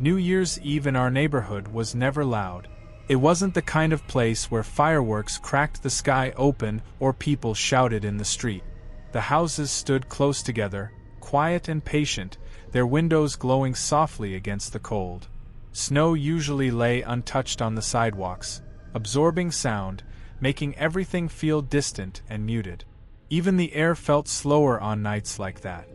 New Year's Eve in our neighborhood was never loud. It wasn't the kind of place where fireworks cracked the sky open or people shouted in the street. The houses stood close together, quiet and patient, their windows glowing softly against the cold. Snow usually lay untouched on the sidewalks, absorbing sound, making everything feel distant and muted. Even the air felt slower on nights like that.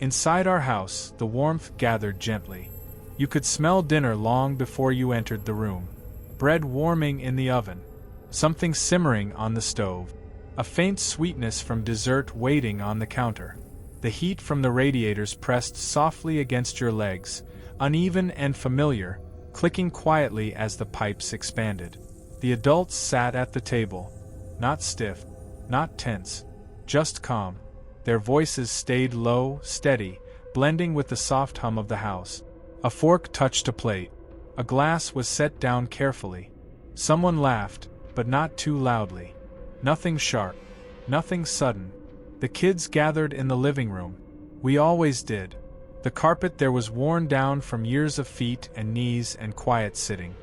Inside our house, the warmth gathered gently. You could smell dinner long before you entered the room. Bread warming in the oven, something simmering on the stove, a faint sweetness from dessert waiting on the counter. The heat from the radiators pressed softly against your legs, uneven and familiar, clicking quietly as the pipes expanded. The adults sat at the table, not stiff, not tense, just calm. Their voices stayed low, steady, blending with the soft hum of the house. A fork touched a plate. A glass was set down carefully. Someone laughed, but not too loudly. Nothing sharp, nothing sudden. The kids gathered in the living room. We always did. The carpet there was worn down from years of feet and knees and quiet sitting.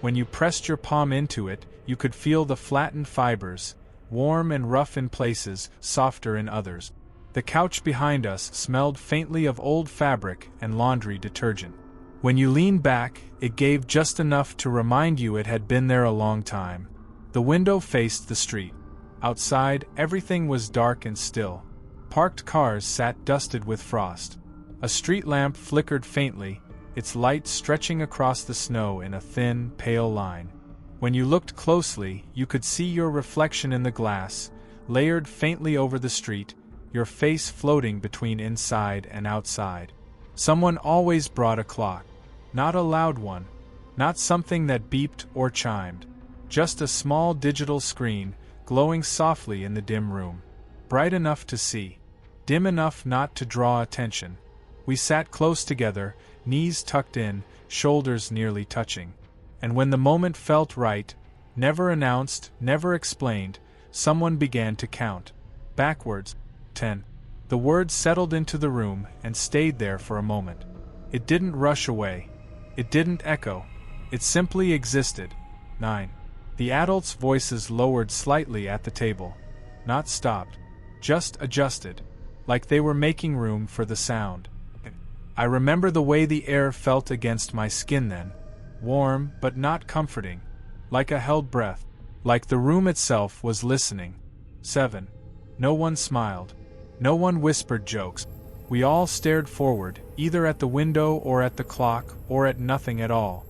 When you pressed your palm into it, you could feel the flattened fibers, warm and rough in places, softer in others. The couch behind us smelled faintly of old fabric and laundry detergent. When you leaned back, it gave just enough to remind you it had been there a long time. The window faced the street. Outside, everything was dark and still. Parked cars sat dusted with frost. A street lamp flickered faintly, its light stretching across the snow in a thin, pale line. When you looked closely, you could see your reflection in the glass, layered faintly over the street, your face floating between inside and outside. Someone always brought a clock. Not a loud one, not something that beeped or chimed. Just a small digital screen, glowing softly in the dim room. Bright enough to see, dim enough not to draw attention. We sat close together, knees tucked in, shoulders nearly touching. And when the moment felt right, never announced, never explained, someone began to count. Backwards. 10. The word settled into the room and stayed there for a moment. It didn't rush away. It didn't echo. It simply existed. 9. The adults' voices lowered slightly at the table. Not stopped. Just adjusted. Like they were making room for the sound. I remember the way the air felt against my skin then. Warm, but not comforting. Like a held breath. Like the room itself was listening. 7. No one smiled. No one whispered jokes. We all stared forward, either at the window or at the clock, or at nothing at all.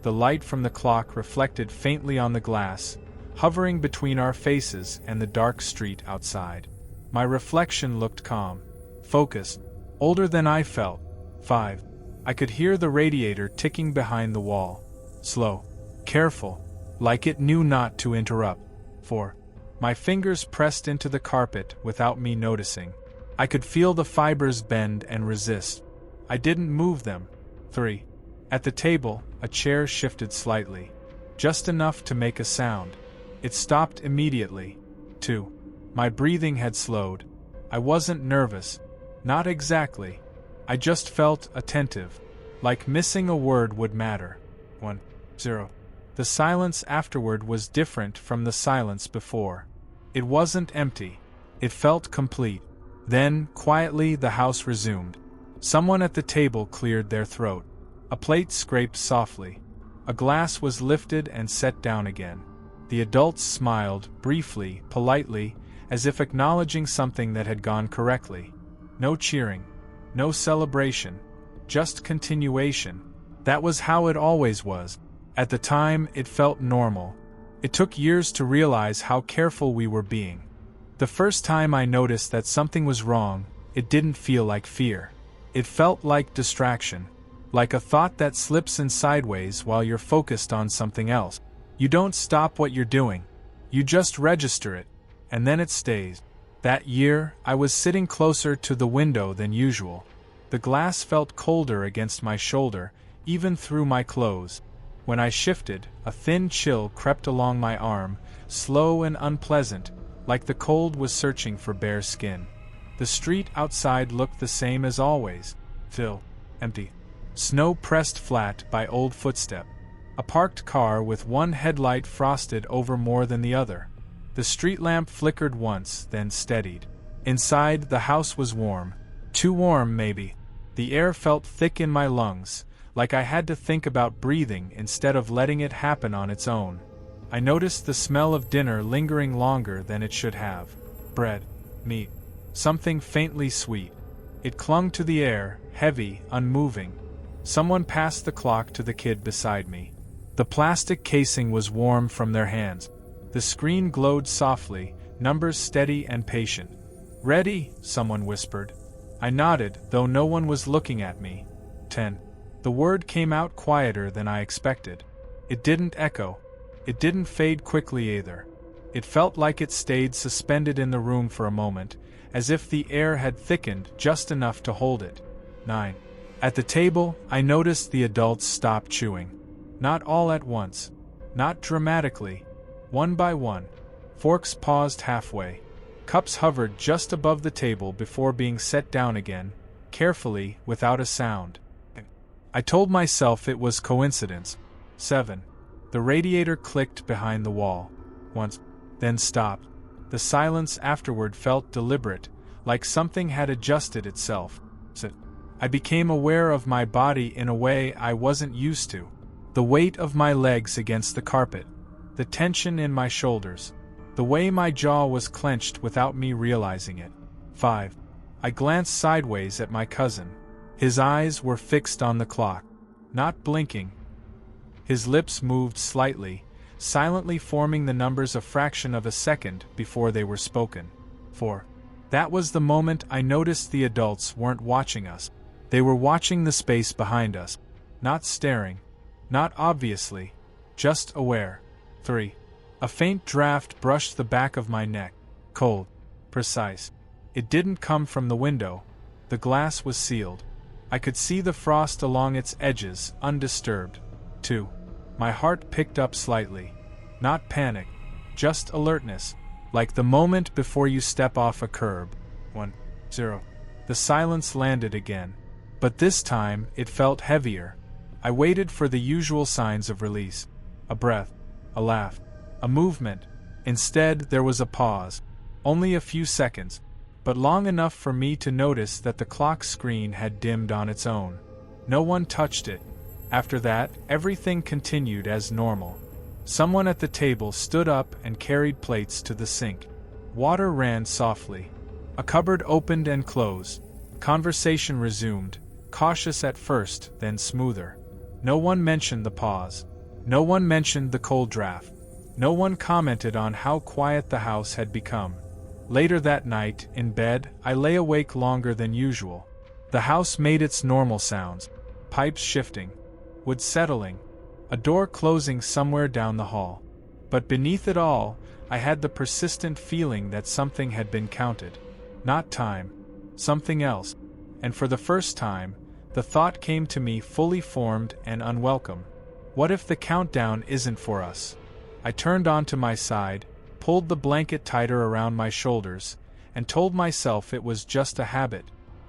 The light from the clock reflected faintly on the glass, hovering between our faces and the dark street outside. My reflection looked calm, focused, older than I felt. 5. I could hear the radiator ticking behind the wall. Slow, careful, like it knew not to interrupt. 4. My fingers pressed into the carpet without me noticing. I could feel the fibers bend and resist. I didn't move them. 3. At the table, a chair shifted slightly, just enough to make a sound. It stopped immediately. 2. My breathing had slowed. I wasn't nervous. Not exactly. I just felt attentive, like missing a word would matter. 1. 0. The silence afterward was different from the silence before. It wasn't empty. It felt complete. Then, quietly, the house resumed. Someone at the table cleared their throat. A plate scraped softly. A glass was lifted and set down again. The adults smiled, briefly, politely, as if acknowledging something that had gone correctly. No cheering. No celebration. Just continuation. That was how it always was. At the time, it felt normal. It took years to realize how careful we were being. The first time I noticed that something was wrong, it didn't feel like fear. It felt like distraction. Like a thought that slips in sideways while you're focused on something else. You don't stop what you're doing. You just register it, and then it stays. That year, I was sitting closer to the window than usual. The glass felt colder against my shoulder, even through my clothes. When I shifted, a thin chill crept along my arm, slow and unpleasant, like the cold was searching for bare skin. The street outside looked the same as always. Empty. Snow pressed flat by old footstep. A parked car with one headlight frosted over more than the other. The street lamp flickered once, then steadied. Inside, the house was warm. Too warm, maybe. The air felt thick in my lungs, like I had to think about breathing instead of letting it happen on its own. I noticed the smell of dinner lingering longer than it should have. Bread, meat, something faintly sweet. It clung to the air, heavy, unmoving. Someone passed the clock to the kid beside me. The plastic casing was warm from their hands. The screen glowed softly, numbers steady and patient. "Ready?" someone whispered. I nodded, though no one was looking at me. 10. The word came out quieter than I expected. It didn't echo. It didn't fade quickly either. It felt like it stayed suspended in the room for a moment, as if the air had thickened just enough to hold it. 9. At the table, I noticed the adults stop chewing. Not all at once. Not dramatically. One by one. Forks paused halfway. Cups hovered just above the table before being set down again, carefully, without a sound. I told myself it was coincidence. 7. The radiator clicked behind the wall. Once, then stopped. The silence afterward felt deliberate, like something had adjusted itself. I became aware of my body in a way I wasn't used to. The weight of my legs against the carpet. The tension in my shoulders. The way my jaw was clenched without me realizing it. 5. I glanced sideways at my cousin. His eyes were fixed on the clock. Not blinking. His lips moved slightly, silently forming the numbers a fraction of a second before they were spoken. 4. That was the moment I noticed the adults weren't watching us. They were watching the space behind us. Not staring. Not obviously. Just aware. 3. A faint draft brushed the back of my neck. Cold. Precise. It didn't come from the window. The glass was sealed. I could see the frost along its edges, undisturbed. 2. My heart picked up slightly. Not panic. Just alertness. Like the moment before you step off a curb. 1. 0. The silence landed again. But this time, it felt heavier. I waited for the usual signs of release. A breath. A laugh. A movement. Instead, there was a pause. Only a few seconds, but long enough for me to notice that the clock screen had dimmed on its own. No one touched it. After that, everything continued as normal. Someone at the table stood up and carried plates to the sink. Water ran softly. A cupboard opened and closed. Conversation resumed, cautious at first, then smoother. No one mentioned the pause. No one mentioned the cold draft. No one commented on how quiet the house had become. Later that night, in bed, I lay awake longer than usual. The house made its normal sounds. Pipes shifting. Wood settling. A door closing somewhere down the hall. But beneath it all, I had the persistent feeling that something had been counted. Not time. Something else. And for the first time, the thought came to me fully formed and unwelcome. What if the countdown isn't for us? I turned onto my side, pulled the blanket tighter around my shoulders, and told myself it was just a habit.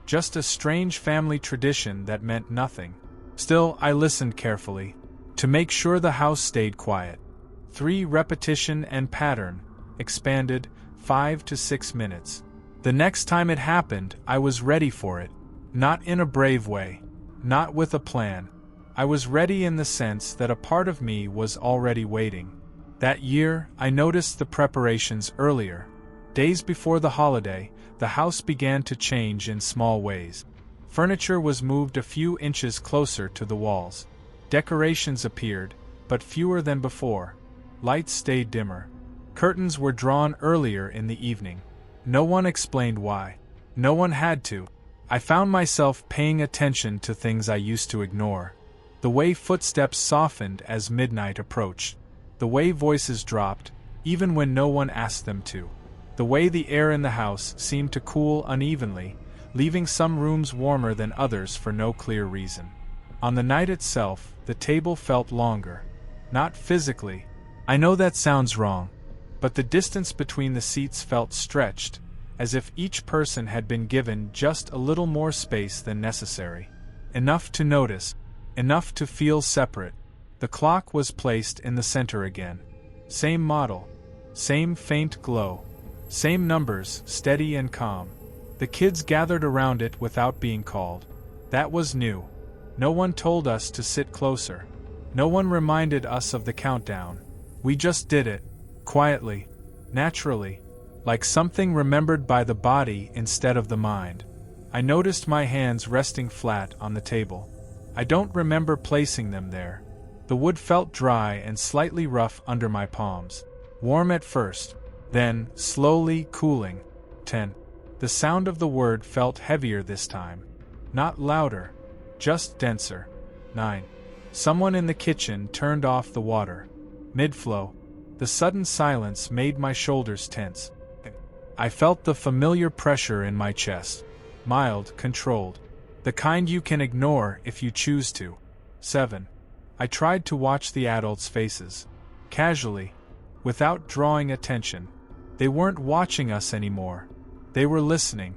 Just a strange family tradition that meant nothing. Still, I listened carefully, to make sure the house stayed quiet. 3 repetition and pattern, expanded, 5 to 6 minutes. The next time it happened, I was ready for it. Not in a brave way. Not with a plan. I was ready in the sense that a part of me was already waiting. That year, I noticed the preparations earlier. Days before the holiday, the house began to change in small ways. Furniture was moved a few inches closer to the walls. Decorations appeared, but fewer than before. Lights stayed dimmer. Curtains were drawn earlier in the evening. No one explained why. No one had to. I found myself paying attention to things I used to ignore. The way footsteps softened as midnight approached. The way voices dropped, even when no one asked them to. The way the air in the house seemed to cool unevenly, leaving some rooms warmer than others for no clear reason. On the night itself, the table felt longer. Not physically. I know that sounds wrong. But the distance between the seats felt stretched, as if each person had been given just a little more space than necessary. Enough to notice. Enough to feel separate. The clock was placed in the center again. Same model. Same faint glow. Same numbers, steady and calm. The kids gathered around it without being called. That was new. No one told us to sit closer. No one reminded us of the countdown. We just did it. Quietly. Naturally. Like something remembered by the body instead of the mind. I noticed my hands resting flat on the table. I don't remember placing them there. The wood felt dry and slightly rough under my palms. Warm at first, then slowly cooling. 10. The sound of the word felt heavier this time. Not louder, just denser. 9. Someone in the kitchen turned off the water. Mid-flow. The sudden silence made my shoulders tense. I felt the familiar pressure in my chest. Mild, controlled. The kind you can ignore if you choose to. 7. I tried to watch the adults' faces. Casually. Without drawing attention. They weren't watching us anymore. They were listening.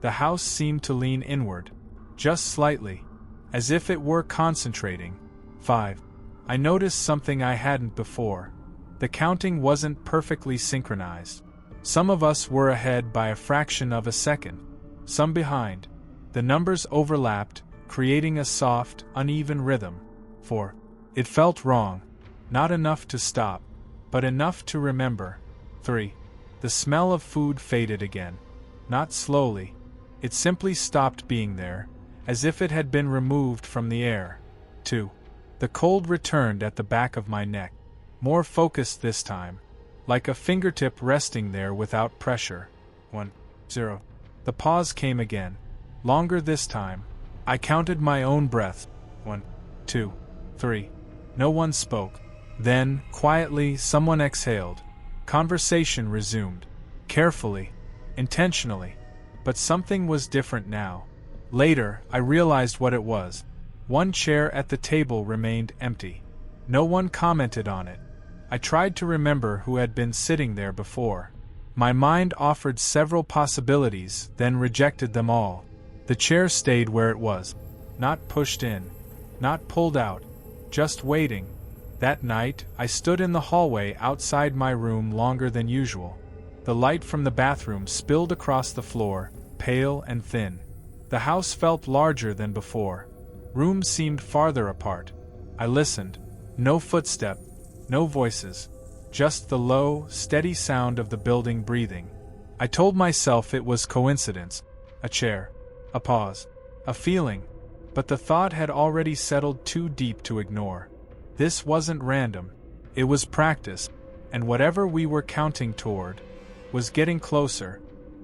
The house seemed to lean inward. Just slightly. As if it were concentrating. 5. I noticed something I hadn't before. The counting wasn't perfectly synchronized. Some of us were ahead by a fraction of a second. Some behind. The numbers overlapped, creating a soft, uneven rhythm. 4. It felt wrong. Not enough to stop, but enough to remember. 3. The smell of food faded again. Not slowly. It simply stopped being there, as if it had been removed from the air. 2. The cold returned at the back of my neck. More focused this time. Like a fingertip resting there without pressure. 1. 0. The pause came again. Longer this time. I counted my own breath. 1, 2, 3. No one spoke. Then, quietly, someone exhaled. Conversation resumed. Carefully. Intentionally. But something was different now. Later, I realized what it was. One chair at the table remained empty. No one commented on it. I tried to remember who had been sitting there before. My mind offered several possibilities, then rejected them all. The chair stayed where it was. Not pushed in. Not pulled out. Just waiting. That night, I stood in the hallway outside my room longer than usual. The light from the bathroom spilled across the floor, pale and thin. The house felt larger than before. Rooms seemed farther apart. I listened. No footstep. No voices. Just the low, steady sound of the building breathing. I told myself it was coincidence. A chair. A pause. A feeling. But the thought had already settled too deep to ignore. This wasn't random. It was practice. And whatever we were counting toward was getting closer.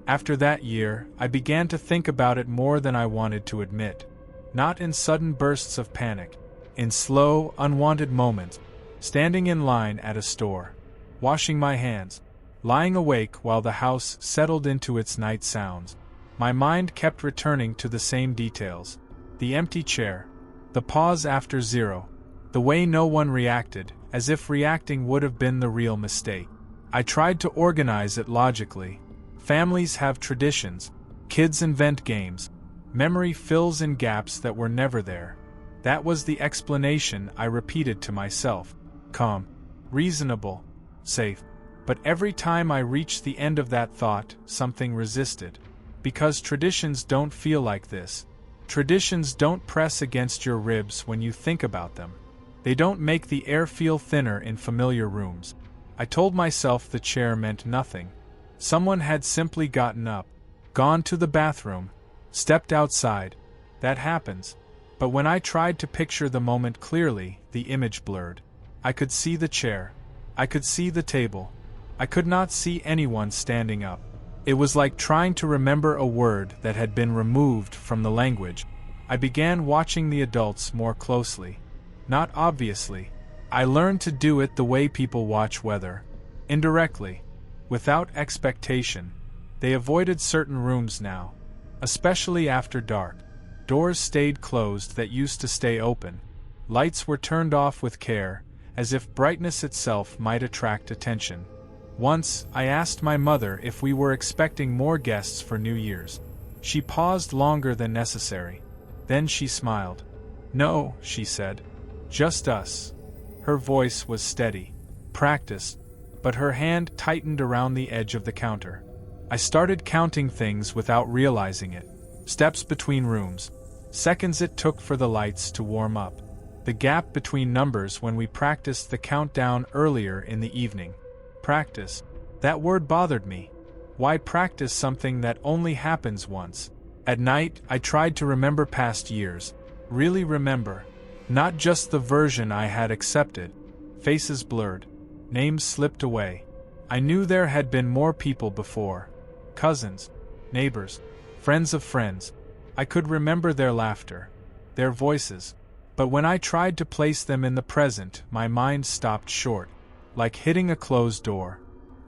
After that year, I began to think about it more than I wanted to admit. Not in sudden bursts of panic. In slow, unwanted moments. Standing in line at a store. Washing my hands. Lying awake while the house settled into its night sounds. My mind kept returning to the same details. The empty chair. The pause after 0. The way no one reacted, as if reacting would have been the real mistake. I tried to organize it logically. Families have traditions. Kids invent games. Memory fills in gaps that were never there. That was the explanation I repeated to myself. Calm. Reasonable. Safe. But every time I reached the end of that thought, something resisted. Because traditions don't feel like this. Traditions don't press against your ribs when you think about them. They don't make the air feel thinner in familiar rooms. I told myself the chair meant nothing. Someone had simply gotten up, gone to the bathroom, stepped outside. That happens. But when I tried to picture the moment clearly, the image blurred. I could see the chair. I could see the table. I could not see anyone standing up. It was like trying to remember a word that had been removed from the language. I began watching the adults more closely. Not obviously. I learned to do it the way people watch weather. Indirectly. Without expectation. They avoided certain rooms now. Especially after dark. Doors stayed closed that used to stay open. Lights were turned off with care, as if brightness itself might attract attention. Once, I asked my mother if we were expecting more guests for New Year's. She paused longer than necessary. Then she smiled. "No," she said. "Just us." Her voice was steady, practiced, but her hand tightened around the edge of the counter. I started counting things without realizing it. Steps between rooms. Seconds it took for the lights to warm up. The gap between numbers when we practiced the countdown earlier in the evening. Practice. That word bothered me. Why practice something that only happens once? At night, I tried to remember past years. Really remember. Not just the version I had accepted. Faces blurred. Names slipped away. I knew there had been more people before. Cousins. Neighbors. Friends of friends. I could remember their laughter. Their voices. But when I tried to place them in the present, my mind stopped short. Like hitting a closed door.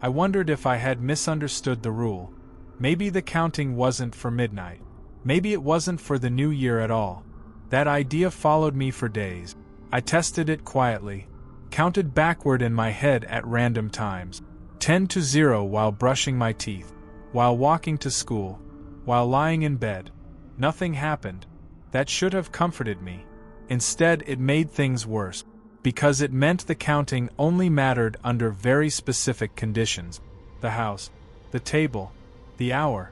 I wondered if I had misunderstood the rule. Maybe the counting wasn't for midnight. Maybe it wasn't for the new year at all. That idea followed me for days. I tested it quietly. Counted backward in my head at random times. 10 to 0 while brushing my teeth. While walking to school. While lying in bed. Nothing happened. That should have comforted me. Instead, it made things worse. Because it meant the counting only mattered under very specific conditions. The house. The table. The hour.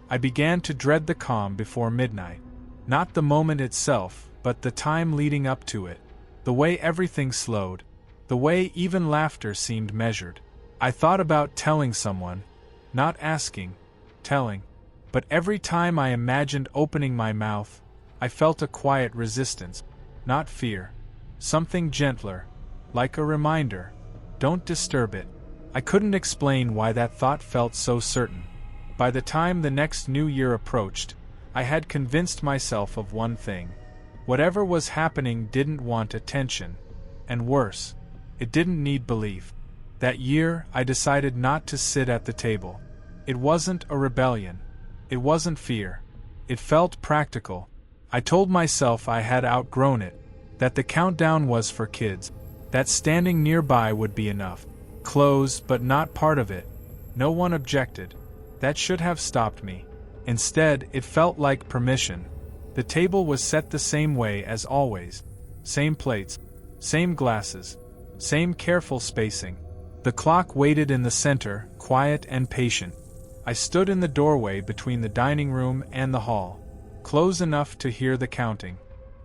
I began to dread the calm before midnight. Not the moment itself, but the time leading up to it. The way everything slowed. The way even laughter seemed measured. I thought about telling someone. Not asking. Telling. But every time I imagined opening my mouth, I felt a quiet resistance. Not fear. Something gentler. Like a reminder. Don't disturb it. I couldn't explain why that thought felt so certain. By the time the next new year approached, I had convinced myself of one thing. Whatever was happening didn't want attention. And worse, it didn't need belief. That year, I decided not to sit at the table. It wasn't a rebellion. It wasn't fear. It felt practical. I told myself I had outgrown it. That the countdown was for kids. That standing nearby would be enough. Close, but not part of it. No one objected. That should have stopped me. Instead, it felt like permission. The table was set the same way as always. Same plates. Same glasses. Same careful spacing. The clock waited in the center, quiet and patient. I stood in the doorway between the dining room and the hall. Close enough to hear the counting.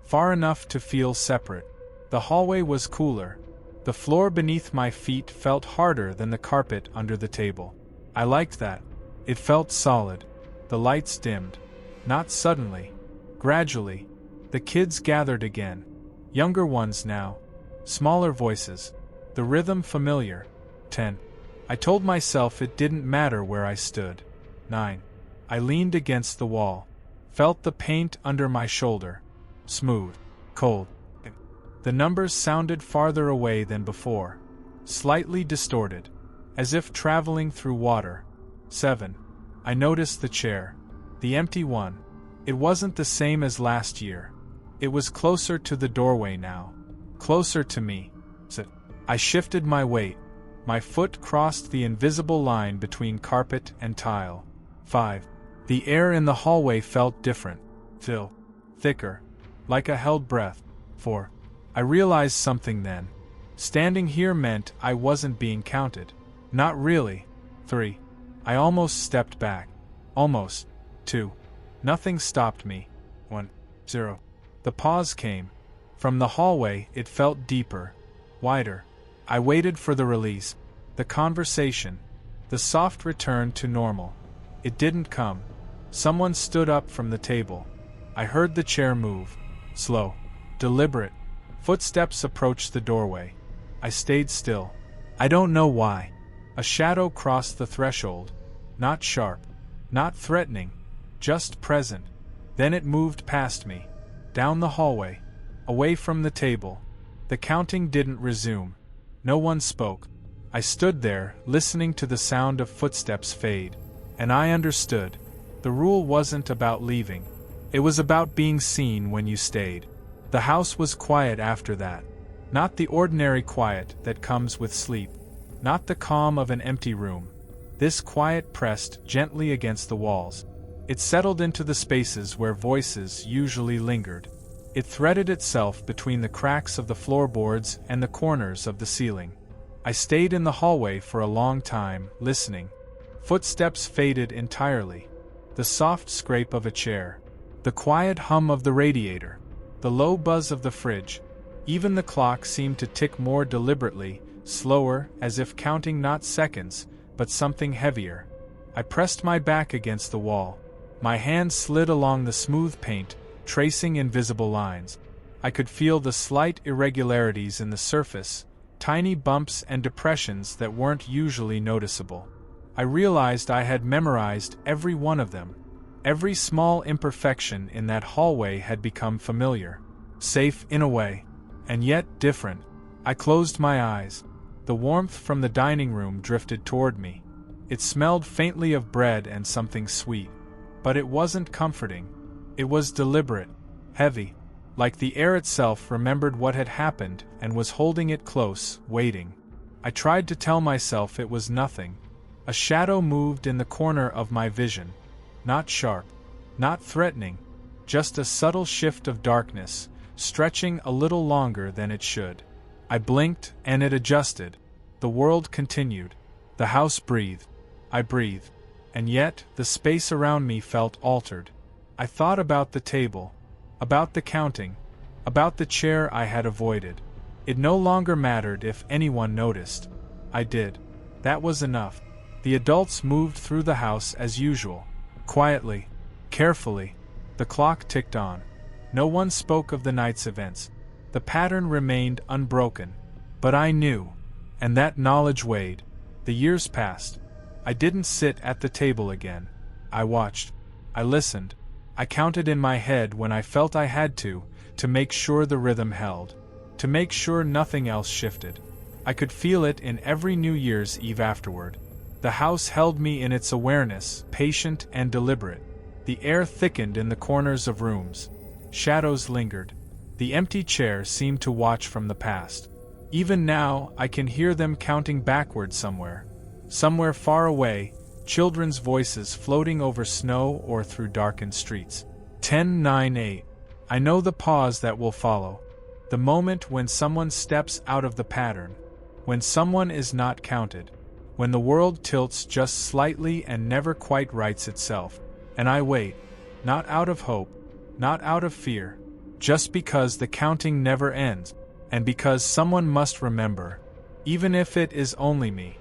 Far enough to feel separate. The hallway was cooler. The floor beneath my feet felt harder than the carpet under the table. I liked that. It felt solid. The lights dimmed. Not suddenly. Gradually. The kids gathered again. Younger ones now. Smaller voices. The rhythm familiar. 10. I told myself it didn't matter where I stood. 9. I leaned against the wall. Felt the paint under my shoulder. Smooth. Cold. The numbers sounded farther away than before. Slightly distorted. As if traveling through water. 7. I noticed the chair. The empty one. It wasn't the same as last year. It was closer to the doorway now. Closer to me. I shifted my weight. My foot crossed the invisible line between carpet and tile. 5. The air in the hallway felt different. Thicker. Like a held breath. 4. I realized something then. Standing here meant I wasn't being counted. Not really. 3. I almost stepped back. Almost. 2. Nothing stopped me. 1. 0. The pause came. From the hallway, it felt deeper. Wider. I waited for the release. The conversation. The soft return to normal. It didn't come. Someone stood up from the table. I heard the chair move. Slow. Deliberate. Footsteps approached the doorway. I stayed still. I don't know why. A shadow crossed the threshold. Not sharp. Not threatening. Just present. Then it moved past me. Down the hallway. Away from the table. The counting didn't resume. No one spoke. I stood there, listening to the sound of footsteps fade. And I understood. The rule wasn't about leaving. It was about being seen when you stayed. The house was quiet after that. Not the ordinary quiet that comes with sleep. Not the calm of an empty room. This quiet pressed gently against the walls. It settled into the spaces where voices usually lingered. It threaded itself between the cracks of the floorboards and the corners of the ceiling. I stayed in the hallway for a long time, listening. Footsteps faded entirely. The soft scrape of a chair. The quiet hum of the radiator. The low buzz of the fridge. Even the clock seemed to tick more deliberately, slower, as if counting not seconds, but something heavier. I pressed my back against the wall. My hand slid along the smooth paint, tracing invisible lines. I could feel the slight irregularities in the surface, tiny bumps and depressions that weren't usually noticeable. I realized I had memorized every one of them. Every small imperfection in that hallway had become familiar. Safe in a way, and yet different. I closed my eyes. The warmth from the dining room drifted toward me. It smelled faintly of bread and something sweet. But it wasn't comforting. It was deliberate, heavy, like the air itself remembered what had happened and was holding it close, waiting. I tried to tell myself it was nothing. A shadow moved in the corner of my vision. Not sharp, not threatening, just a subtle shift of darkness, stretching a little longer than it should. I blinked, and it adjusted. The world continued. The house breathed. I breathed. And yet, the space around me felt altered. I thought about the table, about the counting, about the chair I had avoided. It no longer mattered if anyone noticed. I did. That was enough. The adults moved through the house as usual. Quietly, carefully. The clock ticked on. No one spoke of the night's events. The pattern remained unbroken. But I knew. And that knowledge weighed. The years passed. I didn't sit at the table again. I watched. I listened. I counted in my head when I felt I had to make sure the rhythm held. To make sure nothing else shifted. I could feel it in every New Year's Eve afterward. The house held me in its awareness, patient and deliberate. The air thickened in the corners of rooms. Shadows lingered. The empty chair seemed to watch from the past. Even now, I can hear them counting backward somewhere. Somewhere far away, children's voices floating over snow or through darkened streets. 10, 9, 8. I know the pause that will follow. The moment when someone steps out of the pattern. When someone is not counted. When the world tilts just slightly and never quite rights itself. And I wait. Not out of hope. Not out of fear. Just because the counting never ends. And because someone must remember. Even if it is only me.